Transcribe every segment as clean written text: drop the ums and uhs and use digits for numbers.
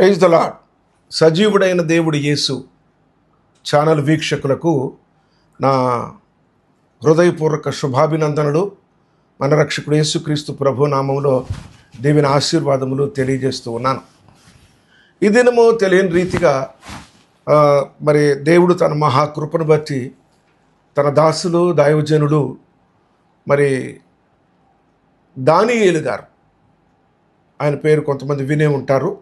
Praise the lord. సజీవుడైన దేవుడు యేసు channel వీక్షకులకు నా హృదయపూర్వక శుభాభినందనలు. మన రక్షకుడు యేసుక్రీస్తు ప్రభు నామంలో దేవుని ఆశీర్వాదములు తెలియజేస్తూ ఉన్నాను. ఈ దినము తెలియని రీతిగా మరి దేవుడు తన మహాకృపను బట్టి తన దాసులు దైవజనుడు మరి దానియేలు గారు, ఆయన పేరు కొంతమంది వినే ఉంటారు,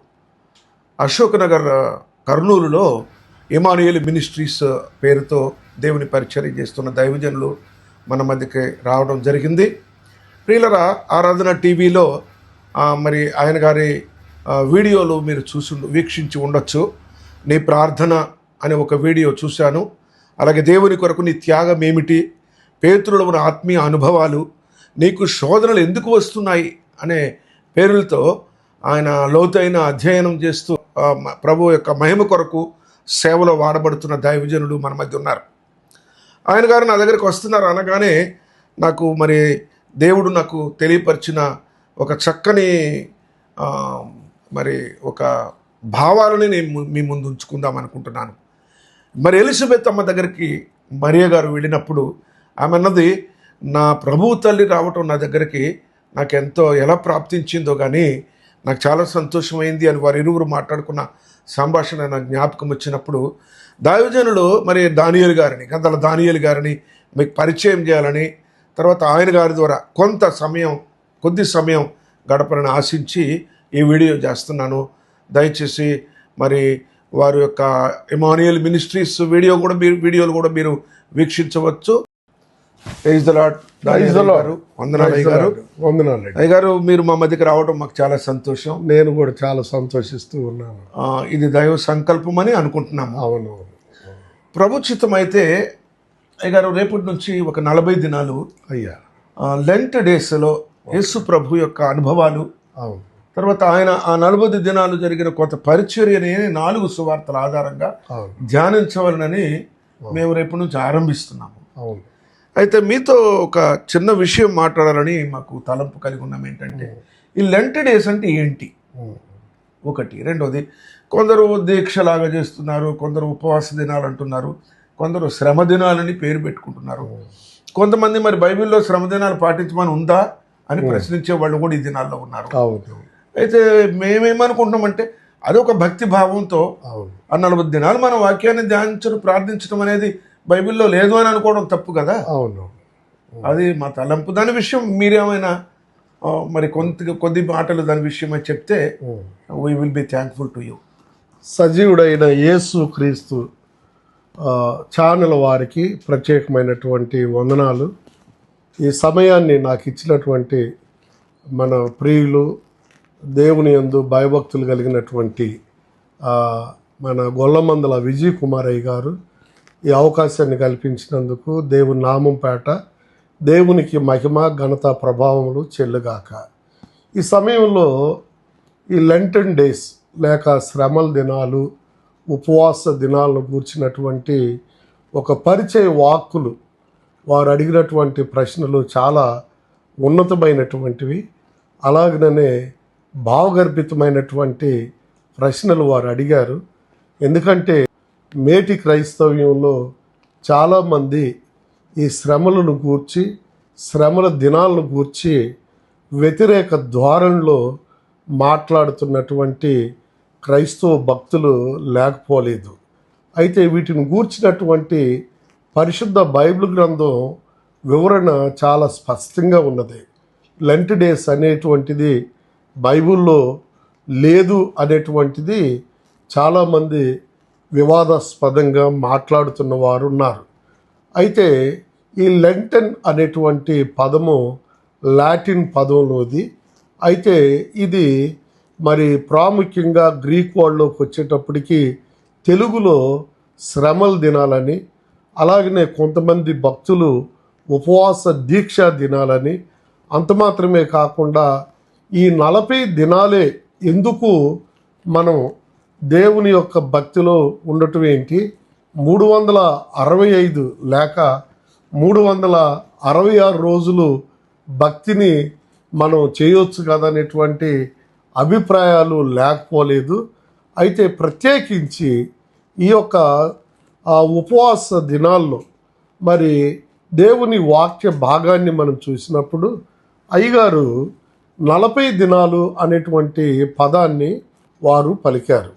అశోక్ నగర్ కర్నూలులో ఇమానుయేల్ మినిస్ట్రీస్ పేరుతో దేవుని పరిచర్య చేస్తున్న దైవజనులు మన మధ్యకి రావడం జరిగింది. ప్రియులరా, ఆరాధన టీవీలో మరి ఆయన గారి వీడియోలు మీరు వీక్షించి ఉండొచ్చు. నీ ప్రార్థన అనే ఒక వీడియో చూశాను. అలాగే దేవుని కొరకు నీ త్యాగం ఏమిటి, పేతురులో ఉన్న ఆత్మీయ అనుభవాలు, నీకు శోధనలు ఎందుకు వస్తున్నాయి అనే పేరులతో ఆయన లోతైన అధ్యయనం చేస్తూ ప్రభు యొక్క మహిమ కొరకు సేవలో వాడబడుతున్న దైవజనులు మన మధ్య ఉన్నారు. ఆయన గారు నా దగ్గరికి వస్తున్నారు అనగానే నాకు మరి దేవుడు నాకు తెలియపరిచిన ఒక చక్కని మరి ఒక భావాలని నేను మీ ముందు ఉంచుకుందాం అనుకుంటున్నాను. మరి ఎలిజబెత్ అమ్మ దగ్గరికి మరియ గారు వెళ్ళినప్పుడు ఆమె అన్నది, నా ప్రభువు తల్లి రావటం నా దగ్గరికి నాకు ఎంతో ఎలా ప్రాప్తించిందో కానీ నాకు చాలా సంతోషమైంది అని వారు ఇరువురు మాట్లాడుకున్న సంభాషణ నాకు జ్ఞాపకం వచ్చినప్పుడు దైవజనులు మరి దానియేలు గారిని, గంతల దానియేలు గారిని మీకు పరిచయం చేయాలని, తర్వాత ఆయన గారి ద్వారా కొద్ది సమయం గడపాలని ఆశించి ఈ వీడియో చేస్తున్నాను. దయచేసి మరి వారి యొక్క ఇమానుయేల్ మినిస్ట్రీస్ వీడియోలు కూడా మీరు వీక్షించవచ్చు. Praise the lord. వందనాలు అయ్యగారు, మీరు మా మధ్యకి రావడం మాకు చాలా సంతోషం. నేను కూడా చాలా సంతోషిస్తూ ఉన్నాను. ఇది దైవ సంకల్పం అని అనుకుంటున్నాము. అవును, ప్రభుచితం అయితే అయ్యగారు రేపటి నుంచి ఒక 40 దినాలు అయ్యా లెంట్ డేస్లో యేసు ప్రభు యొక్క అనుభవాలు, అవును, తర్వాత ఆయన ఆ 40 దినాలు జరిగిన కొంత పరిచర్యని 4 సువార్తల ఆధారంగా ధ్యానించవాలని మేము రేపటి నుంచి ఆరంభిస్తున్నాము. అవును. అయితే మీతో ఒక చిన్న విషయం మాట్లాడాలని మాకు తలంపు కలిగి ఉన్నాం. ఏంటంటే ఈ లెంట్ డేస్ అంటే ఏంటి ఒకటి. రెండోది, కొందరు దీక్షలాగా చేస్తున్నారు, కొందరు ఉపవాస దినాలు అంటున్నారు, కొందరు శ్రమ దినాలని పేరు పెట్టుకుంటున్నారు. కొంతమంది మరి బైబిల్లో శ్రమ దినాలు పాటించమని ఉందా అని ప్రశ్నించే వాళ్ళు కూడా ఈ దినాల్లో ఉన్నారు. అయితే మేమేమనుకుంటున్నామంటే అదొక భక్తి భావంతో ఆ 40 దినాలు మన వాక్యాన్ని ధ్యానించడం, ప్రార్థించడం అనేది బైబిల్లో లేదు అని అనుకోవడం తప్పు కదా. అవును, అది మా తలంపు. దాని విషయం మీరేమైనా మరి కొద్ది మాటలు దాని విషయమై చెప్తే we will be thankful to you. సజీవుడైన యేసు క్రీస్తు ఛానల్ వారికి ప్రత్యేకమైనటువంటి వందనాలు. ఈ సమయాన్ని నాకు ఇచ్చినటువంటి మన ప్రియులు, దేవుని యందు భయభక్తులు కలిగినటువంటి మన గొల్లమందల విజయ్ కుమారయ్య గారు ఈ అవకాశాన్ని కల్పించినందుకు దేవుని నామం పేట దేవునికి మహిమ, ఘనత, ప్రభావములు చెల్లుగాక. ఈ సమయంలో ఈ లెంటన్ డేస్ లేక శ్రమల దినాలు, ఉపవాస దినాలను కూర్చున్నటువంటి ఒక పరిచయ వాక్కులు, వారు అడిగినటువంటి ప్రశ్నలు చాలా ఉన్నతమైనటువంటివి. అలాగనే భావగర్భితమైనటువంటి ప్రశ్నలు వారు అడిగారు. ఎందుకంటే మేటి క్రైస్తవ్యంలో చాలామంది ఈ శ్రమలను గూర్చి, శ్రమల దినాలను గూర్చి వ్యతిరేక ధోరణిలో మాట్లాడుతున్నటువంటి క్రైస్తవ భక్తులు లేకపోలేదు. అయితే వీటిని గూర్చినటువంటి పరిశుద్ధ బైబిల్ గ్రంథం వివరణ చాలా స్పష్టంగా ఉన్నది. లెంట్ డేస్ అనేటువంటిది బైబిల్లో లేదు అనేటువంటిది చాలామంది వివాదాస్పదంగా మాట్లాడుతున్న వారు ఉన్నారు. అయితే ఈ లెంటన్ అనేటువంటి పదము లాటిన్ పదంలోది. అయితే ఇది మరి ప్రాముఖ్యంగా గ్రీక్ వర్డ్లోకి వచ్చేటప్పటికి తెలుగులో శ్రమల దినాలని, అలాగనే కొంతమంది భక్తులు ఉపవాస దీక్ష దినాలని, అంత మాత్రమే కాకుండా ఈ 40 దినాలే ఎందుకు మనం దేవుని యొక్క భక్తిలో ఉండటం ఏంటి, 365 లేక 366 రోజులు భక్తిని మనం చేయొచ్చు కదా అనేటువంటి అభిప్రాయాలు లేకపోలేదు. అయితే ప్రత్యేకించి ఈ యొక్క ఉపవాస దినాల్లో మరి దేవుని వాక్య భాగాన్ని మనం చూసినప్పుడు అయ్యగారు 40 దినాలు అనేటువంటి పదాన్ని వారు పలికారు.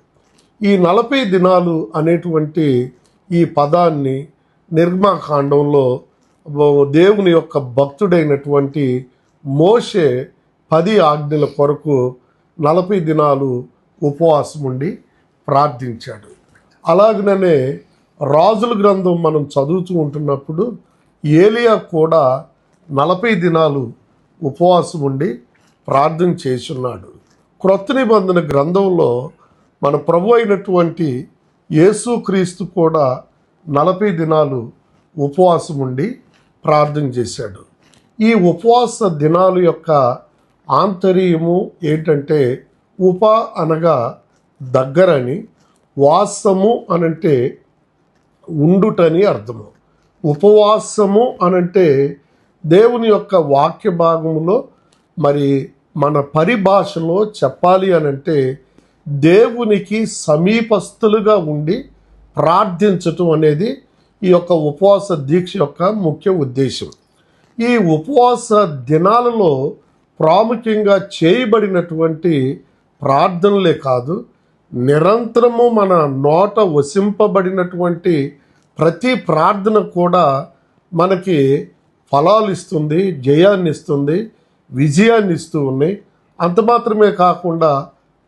ఈ 40 దినాలు అనేటువంటి ఈ పదాన్ని నిర్గమకాండంలో దేవుని యొక్క భక్తుడైనటువంటి మోషే 10 ఆజ్ఞల కొరకు 40 దినాలు ఉపవాసం ఉండి ప్రార్థించాడు. అలాగనే రాజుల గ్రంథం మనం చదువుతూ ఉంటున్నప్పుడు ఏలియా కూడా 40 దినాలు ఉపవాసం ఉండి ప్రార్థన చేస్తున్నాడు. క్రొత్త నిబంధన గ్రంథంలో మన ప్రభు అయినటువంటి యేసుక్రీస్తు కూడా 40 దినాలు ఉపవాసం ఉండి ప్రార్థన చేశాడు. ఈ ఉపవాస దినాల యొక్క ఆంతర్యము ఏంటంటే ఉప అనగా దగ్గరని, వాసము అనంటే ఉండుటని అర్థము. ఉపవాసము అనంటే దేవుని యొక్క వాక్య భాగములో మరి మన పరిభాషలో చెప్పాలి అనంటే దేవునికి సమీపస్తులుగా ఉండి ప్రార్థించటం అనేది ఈ యొక్క ఉపవాస దీక్ష యొక్క ముఖ్య ఉద్దేశం. ఈ ఉపవాస దినాలలో ప్రాముఖ్యంగా చేయబడినటువంటి ప్రార్థనలే కాదు, నిరంతరము మన నోట వసింపబడినటువంటి ప్రతి ప్రార్థన కూడా మనకి ఫలాలు ఇస్తుంది, జయాన్ని ఇస్తుంది, విజయాన్ని ఇస్తూ ఉన్నాయి. అంత మాత్రమే కాకుండా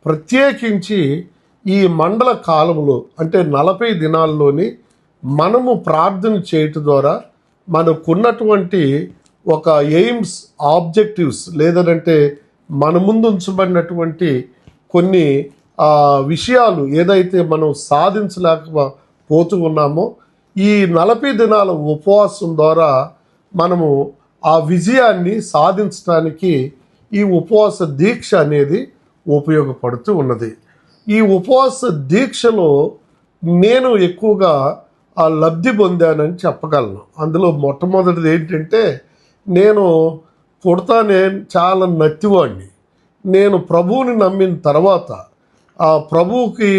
ప్రత్యేకించి ఈ మండల కాలంలో అంటే 40 దినాల్లోని మనము ప్రార్థన చేయటం ద్వారా మనకున్నటువంటి ఒక ఎయిమ్స్, ఆబ్జెక్టివ్స్ లేదంటే మన ముందు ఉంచబడినటువంటి కొన్ని విషయాలు ఏదైతే మనం సాధించలేకపోతూ ఉన్నామో ఈ 40 దినాల ఉపవాసం ద్వారా మనము ఆ విజయాన్ని సాధించడానికి ఈ ఉపవాస దీక్ష అనేది ఉపయోగపడుతూ ఉన్నది. ఈ ఉపవాస దీక్షలో నేను ఎక్కువగా ఆ లబ్ధి పొందానని చెప్పగలను. అందులో మొట్టమొదటిది ఏంటంటే నేను పుడతానే చాలా నత్తివాడిని. నేను ప్రభువుని నమ్మిన తర్వాత ఆ ప్రభువుకి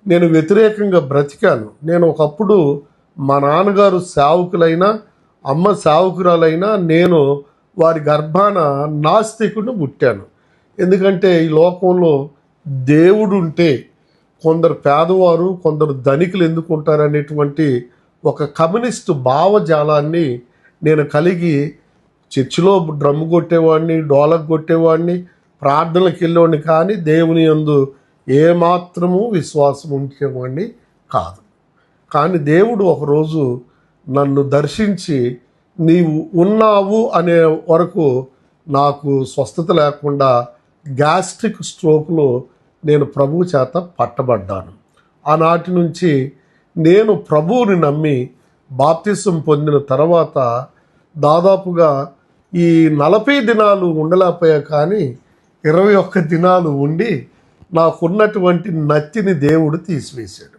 నేను వ్యతిరేకంగా బ్రతికాను. నేను ఒకప్పుడు మా నాన్నగారు సేవకులైనా అమ్మ సేవకురాలైనా నేను వారి గర్భాన నాస్తికుడిని పుట్టాను. ఎందుకంటే ఈ లోకంలో దేవుడు ఉంటే కొందరు పేదవారు కొందరు ధనికులు ఎందుకు ఉంటారనేటువంటి ఒక కమ్యూనిస్టు భావజాలాన్ని నేను కలిగి చర్చిలో డ్రమ్ము కొట్టేవాడిని, డోలకు కొట్టేవాడిని, ప్రార్థనలకు వెళ్ళేవాడిని, కానీ దేవుని యందు ఏమాత్రము విశ్వాసం ఉంచేవాడిని కాదు. కానీ దేవుడు ఒకరోజు నన్ను దర్శించి నీవు ఉన్నావు అనే వరకు నాకు స్వస్థత లేకుండా గ్యాస్ట్రిక్ స్ట్రోక్లో నేను ప్రభువు చేత పట్టబడ్డాను. ఆనాటి నుంచి నేను ప్రభువుని నమ్మి బాప్తిసం పొందిన తర్వాత దాదాపుగా ఈ 40 దినాలు ఉండలేకపోయా, కానీ 21 దినాలు ఉండి నాకున్నటువంటి నత్తిని దేవుడు తీసివేశాడు.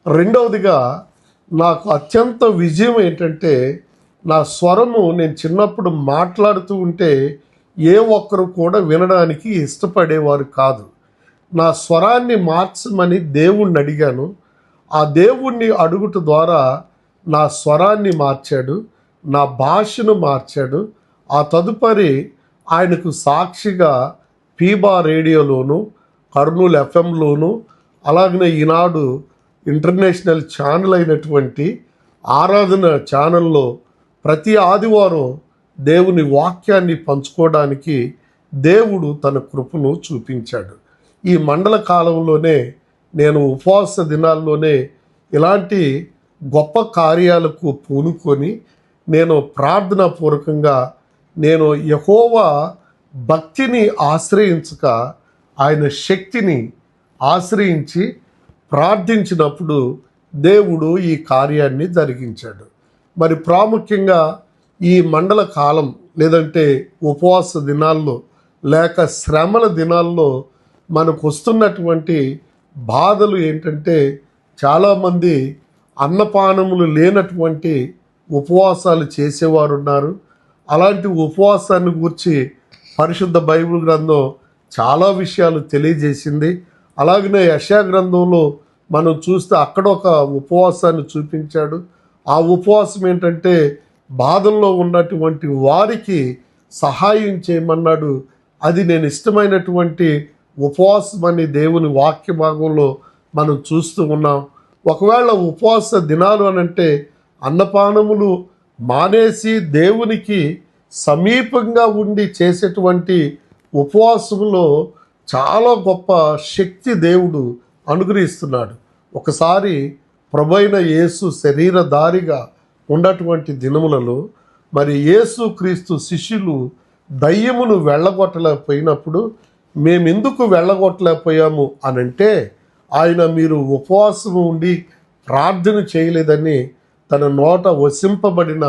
రెండవదిగా నాకు అత్యంత విజయం ఏంటంటే నా స్వరము నేను చిన్నప్పుడు మాట్లాడుతూ ఉంటే ఏ ఒక్కరు కూడా వినడానికి ఇష్టపడేవారు కాదు. నా స్వరాన్ని మార్చమని దేవుణ్ణి అడిగాను. ఆ దేవుణ్ణి అడుగుట ద్వారా నా స్వరాన్ని మార్చాడు, నా భాషను మార్చాడు. ఆ తదుపరి ఆయనకు సాక్షిగా పీబా రేడియోలోను, కర్నూలు ఎఫ్ఎంలోను, అలాగనే ఈనాడు ఇంటర్నేషనల్ ఛానల్ అయినటువంటి ఆరాధన ఛానల్లో ప్రతి ఆదివారం దేవుని వాక్యాన్ని పంచుకోవడానికి దేవుడు తన కృపను చూపించాడు. ఈ మండల కాలంలోనే నేను ఉపవాస దినాల్లోనే ఇలాంటి గొప్ప కార్యాలకు పూనుకొని నేను ప్రార్థనాపూర్వకంగా నేను యెహోవా భక్తిని ఆశ్రయించక ఆయన శక్తిని ఆశ్రయించి ప్రార్థించినప్పుడు దేవుడు ఈ కార్యాన్ని జరిగించాడు. మరి ప్రాముఖ్యంగా ఈ మండల కాలం లేదంటే ఉపవాస దినాల్లో లేక శ్రమల దినాల్లో మనకు వస్తున్నటువంటి బాధలు ఏంటంటే చాలామంది అన్నపానములు లేనటువంటి ఉపవాసాలు చేసేవారు ఉన్నారు. అలాంటి ఉపవాసాన్ని గురించి పరిశుద్ధ బైబిల్ గ్రంథం చాలా విషయాలు తెలియజేసింది. అలాగనే యెషయా గ్రంథంలో మనం చూస్తే అక్కడ ఒక ఉపవాసాన్ని చూపించాడు. ఆ ఉపవాసం ఏంటంటే బాధల్లో ఉన్నటువంటి వారికి సహాయం చేయమన్నాడు. అది నేను ఇష్టమైనటువంటి ఉపవాసం అని దేవుని వాక్య భాగంలో మనం చూస్తూ ఉన్నాం. ఒకవేళ ఉపవాస దినాలు అనంటే అన్నపానములు మానేసి దేవునికి సమీపంగా ఉండి చేసేటువంటి ఉపవాసంలో చాలా గొప్ప శక్తి దేవుడు అనుగ్రహిస్తున్నాడు. ఒకసారి ప్రభైన యేసు శరీరధారిగా ఉన్నటువంటి దినములలో మరి యేసు క్రీస్తు శిష్యులు దయ్యమును వెళ్ళగొట్టలేకపోయినప్పుడు మేమెందుకు వెళ్ళగొట్టలేకపోయాము అనంటే ఆయన మీరు ఉపవాసం ఉండి ప్రార్థన చేయలేదని తన నోట వసింపబడిన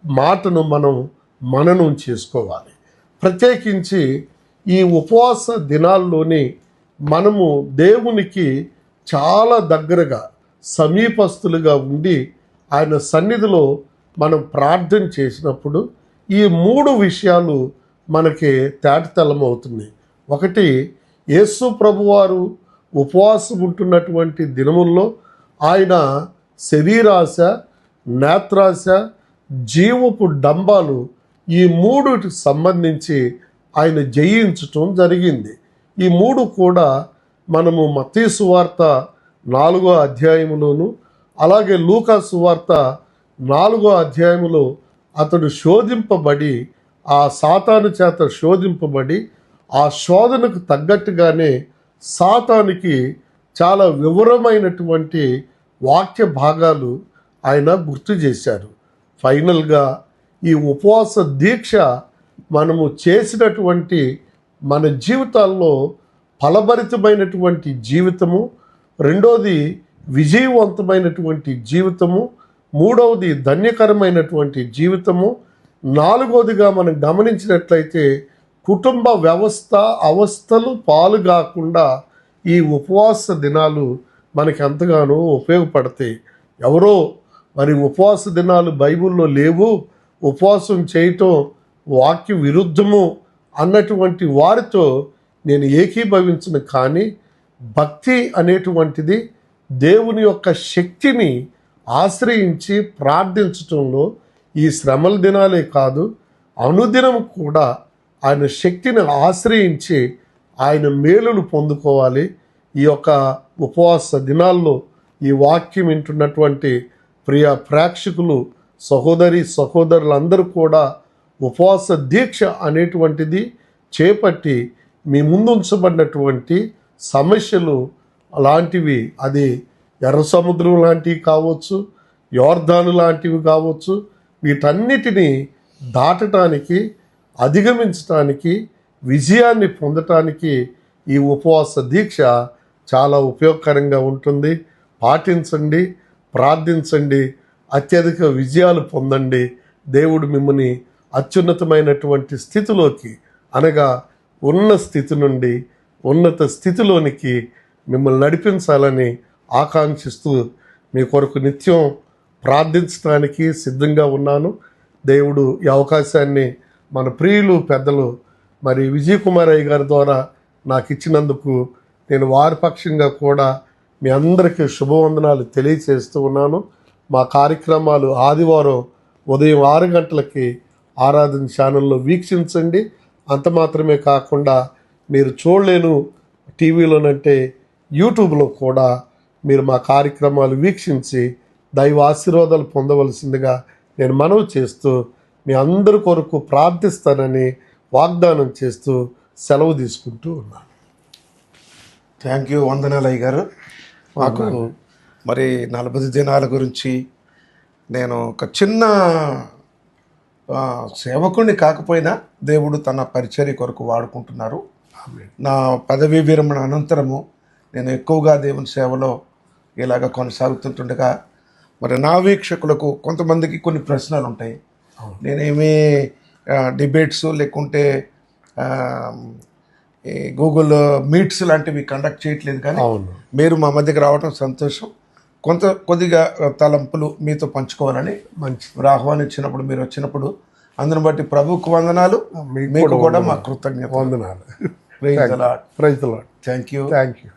మాటను మనం మననం చేసుకోవాలి. ప్రత్యేకించి ఈ ఉపవాస దినాల్లోని మనము దేవునికి చాలా దగ్గరగా సమీపస్తులుగా ఉండి ఆయన సన్నిధిలో మనం ప్రార్థన చేసినప్పుడు ఈ 3 విషయాలు మనకి తేటతెల్లమవుతున్నాయి. ఒకటి, యేసు ప్రభువారు ఉపవాసం ఉంటున్నటువంటి దినముల్లో ఆయన శరీరాశ, నేత్రాశ, జీవపు డంబాలు ఈ 3కి సంబంధించి ఆయన జయించటం జరిగింది. ఈ 3 కూడా మనము మత్తయి సువార్త 4వ అధ్యాయములోను అలాగే లూకా సువార్త 4వ అధ్యాయములో అతడు శోధింపబడి ఆ సాతాను చేత శోధింపబడి ఆ శోధనకు తగ్గట్టుగానే సాతానికి చాలా వివరమైనటువంటి వాక్య భాగాలు ఆయన గుర్తు చేశారు. ఫైనల్గా ఈ ఉపవాస దీక్ష మనము చేసినటువంటి మన జీవితాల్లో ఫలభరితమైనటువంటి జీవితము, రెండోది విజయవంతమైనటువంటి జీవితము, మూడవది ధన్యకరమైనటువంటి జీవితము, నాలుగవదిగా మనం గమనించినట్లయితే కుటుంబ వ్యవస్థ అవస్థలు పాలు కాకుండా ఈ ఉపవాస దినాలు మనకి ఎంతగానో ఉపయోగపడతాయి. ఎవరో మరి ఉపవాస దినాలు బైబిల్లో లేవు, ఉపవాసం చేయటం వాక్య విరుద్ధము అన్నటువంటి వారితో నేను ఏకీభవించను. కానీ భక్తి అనేటువంటిది దేవుని యొక్క శక్తిని ఆశ్రయించి ప్రార్థించటంలో ఈ శ్రమల దినాలే కాదు, అనుదినం కూడా ఆయన శక్తిని ఆశ్రయించి ఆయన మేలులు పొందుకోవాలి. ఈ యొక్క ఉపవాస దినాల్లో ఈ వాక్యం వింటున్నటువంటి ప్రియ ప్రేక్షకులు, సహోదరి సహోదరులందరూ కూడా ఉపవాస దీక్ష అనేటువంటిది చేపట్టి మీ ముందు ఉంచబడినటువంటి సమస్యలు అలాంటివి, అది ఎర్ర సముద్రం లాంటివి కావచ్చు, యోర్దాను లాంటివి కావచ్చు, వీటన్నిటినీ దాటడానికి, అధిగమించటానికి, విజయాన్ని పొందటానికి ఈ ఉపవాస దీక్ష చాలా ఉపయోగకరంగా ఉంటుంది. పాటించండి, ప్రార్థించండి, అత్యధిక విజయాలు పొందండి. దేవుడు మిమ్మల్ని అత్యున్నతమైనటువంటి స్థితిలోకి, అనగా ఉన్న స్థితి నుండి ఉన్నత స్థితిలోనికి మిమ్మల్ని నడిపించాలని ఆకాంక్షిస్తూ మీ కొరకు నిత్యం ప్రార్థించడానికి సిద్ధంగా ఉన్నాను. దేవుడు ఈ అవకాశాన్ని మన ప్రియులు పెద్దలు మరి విజయ్ కుమార్ అయ్య గారి ద్వారా నాకు ఇచ్చినందుకు నేను వారి పక్షంగా కూడా మీ అందరికీ శుభవందనాలు తెలియచేస్తూ ఉన్నాను. మా కార్యక్రమాలు ఆదివారం ఉదయం 6 గంటలకి ఆరాధన ఛానల్లో వీక్షించండి. అంత మాత్రమే కాకుండా మీరు చూడలేను టీవీలోనంటే యూట్యూబ్లో కూడా మీరు మా కార్యక్రమాలు వీక్షించి దైవ ఆశీర్వాదాలు పొందవలసిందిగా నేను మనవి చేస్తూ మీ అందరి కొరకు ప్రార్థిస్తానని వాగ్దానం చేస్తూ సెలవు తీసుకుంటూ ఉన్నాను. థ్యాంక్ యూ, వందనాలయ్య గారు. మాకు మరి 40 దినాల గురించి నేను ఒక చిన్న సేవకుడిని కాకపోయినా దేవుడు తన పరిచర్య కొరకు వాడుకుంటున్నారు. నా పదవీ విరమణ అనంతరము నేను ఎక్కువగా దేవుని సేవలో ఇలాగ కొనసాగుతుంటుండగా మరి నా వీక్షకులకు కొంతమందికి కొన్ని ప్రశ్నలు ఉంటాయి. నేనేమి డిబేట్స్ లేకుంటే ఈ గూగుల్ మీట్స్ లాంటివి కండక్ట్ చేయట్లేదు, కానీ మీరు మా మధ్యకి రావడం సంతోషం. కొద్దిగా తలంపులు మీతో పంచుకోవాలని మంచి ఆహ్వానించినప్పుడు మీరు వచ్చినప్పుడు అందుని బట్టి ప్రభువుకు వందనాలు, మీకు కూడా మా కృతజ్ఞత వందనాలు. Praise the Lord. Praise the Lord. Thank you. Thank you.